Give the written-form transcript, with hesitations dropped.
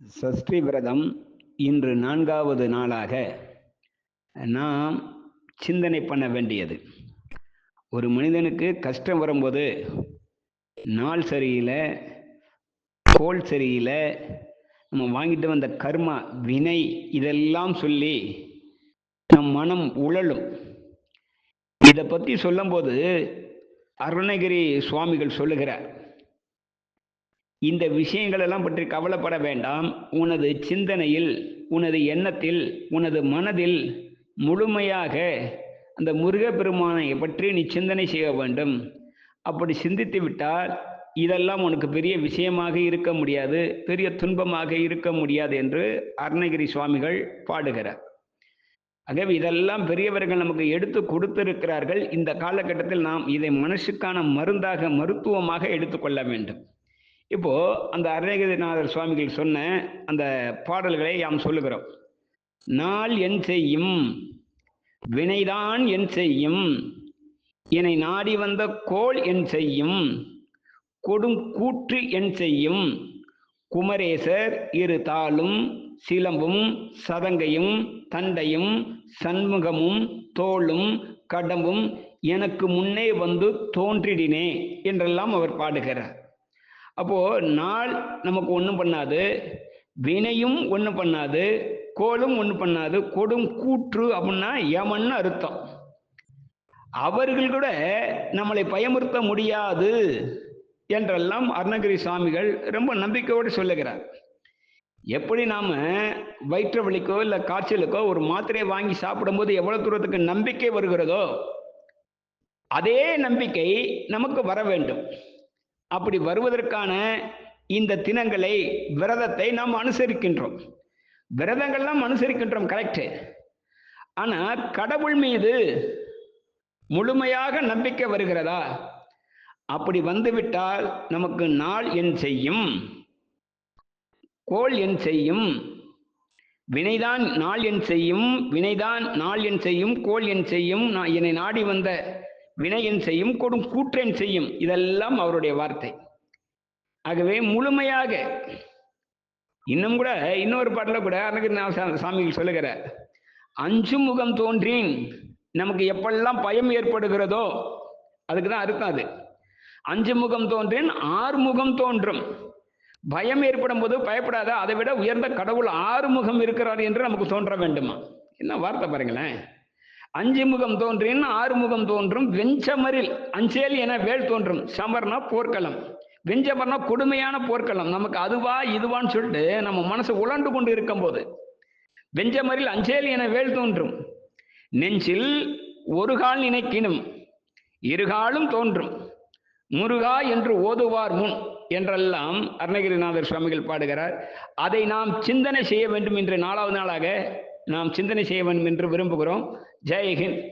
சஷ்டி விரதம் இன்று 4வது நாளாக நாம் சிந்தனை பண்ண வேண்டியது. ஒரு மனிதனுக்கு கஷ்டம் வரும்போது, நாள் சரியில்லை, கோள் சரியில்லை, நம்ம வாங்கிட்டு வந்த கர்மா, வினை இதெல்லாம் சொல்லி நம் மனம் உழலும். இதை பற்றி சொல்லும்போது அருணகிரி சுவாமிகள் சொல்லுகிறார், இந்த விஷயங்கள் எல்லாம் பற்றி கவலைப்பட வேண்டாம். உனது சிந்தனையில், உனது எண்ணத்தில், உனது மனதில் முழுமையாக அந்த முருகப்பெருமானை பற்றி நீ சிந்தனை செய்ய வேண்டும். அப்படி சிந்தித்து விட்டால் இதெல்லாம் உனக்கு பெரிய விஷயமாக இருக்க முடியாது, பெரிய துன்பமாக இருக்க முடியாது என்று அருணகிரி சுவாமிகள் பாடுகிறார். ஆகவே இதெல்லாம் பெரியவர்கள் நமக்கு எடுத்து கொடுத்திருக்கிறார்கள். இந்த காலகட்டத்தில் நாம் இதை மனசுக்கான மருந்தாக, மருத்துவமாக எடுத்துக்கொள்ள வேண்டும். இப்போ அந்த அருணகிரிநாதர் சுவாமிகள் சொன்ன அந்த பாடல்களை யாம் சொல்லுகிறோம். நாள் என் செய்யும், வினைதான் என் செய்யும், என்னை நாடி வந்த கோள் என் செய்யும், கொடும் கூற்று என் செய்யும், குமரேசர் இரு தாளும் சிலம்பும் சதங்கையும் தண்டையும் சண்முகமும் தோளும் கடம்பும் எனக்கு முன்னே வந்து தோன்றிடினே என்றெல்லாம் அவர் பாடுகிறார். அப்போ நாள் நமக்கு ஒன்றும் பண்ணாது, வினையும் ஒன்றும் பண்ணாது, கோளும் ஒன்றும் பண்ணாது. கொடும் கூற்று அப்படின்னா யமன்னு அர்த்தம். அவர்கள் கூட நம்மளை பயமுறுத்த முடியாது என்றெல்லாம் அருணகிரி சுவாமிகள் ரொம்ப நம்பிக்கையோடு சொல்லுகிறார். எப்படி நாம வயிற்று வலிக்கோ இல்லை காய்ச்சலுக்கோ ஒரு மாத்திரையை வாங்கி சாப்பிடும்போது எவ்வளவு தூரத்துக்கு நம்பிக்கை வருகிறதோ, அதே நம்பிக்கை நமக்கு வர வேண்டும். அப்படி வருவதற்கான இந்த தினங்களை, விரதத்தை நாம் அனுசரிக்கின்றோம். விரதங்கள்லாம் அனுசரிக்கின்றோம், கரெக்ட். ஆனா கடவுள் மீது முழுமையாக நம்பிக்கை வருகிறதா? அப்படி வந்துவிட்டால் நமக்கு நாள் என் செய்யும், கோள் என் செய்யும், வினைதான் நாள் என் செய்யும், வினைதான் நாள் என் செய்யும், கோள் என் செய்யும், என்னை நாடி வந்த வினை என் செய்யும், கொடும் கூற்றென் செய்யும். இதெல்லாம் அவருடைய வார்த்தை. ஆகவே முழுமையாக, இன்னும் கூட இன்னொரு பாட்டுல கூட அருணகிரிநாத சாமிகள் சொல்லுகிறார், அஞ்சு முகம் தோன்றின் நமக்கு எப்பெல்லாம் பயம் ஏற்படுகிறதோ, அதுக்குதான் அர்த்தம் அது. அஞ்சு முகம் தோன்றின் ஆறு முகம் தோன்றும். பயம் ஏற்படும் போது பயப்படாத, அதை விட உயர்ந்த கடவுள் ஆறு முகம் இருக்கிறார் என்று நமக்கு தோன்ற வேண்டுமா? என்ன வார்த்தை பாருங்களேன். அஞ்சு முகம் தோன்றின் ஆறு முகம் தோன்றும், வெஞ்சமரில் அஞ்சேல் என வேல் தோன்றும். சமர்னா போர்க்களம், வெஞ்சமர்னா கொடுமையான போர்க்களம். நமக்கு அதுவா இதுவான்னு சொல்லிட்டு நம்ம மனசு உழண்டு கொண்டு இருக்கும் போது, வெஞ்சமரில் அஞ்சேல் என வேல் தோன்றும், நெஞ்சில் ஒரு கால் நினைக்கினும் இருகாலும் தோன்றும், முருகா என்று ஓதுவார் முன் என்றெல்லாம் அருணகிரிநாதர் சுவாமிகள் பாடுகிறார். அதை நாம் சிந்தனை செய்ய வேண்டும் என்று 4வது நாளாக நாம் சிந்தனை செய்ய வேண்டும் என்று விரும்புகிறோம். ஜெய் ஹிந்த்.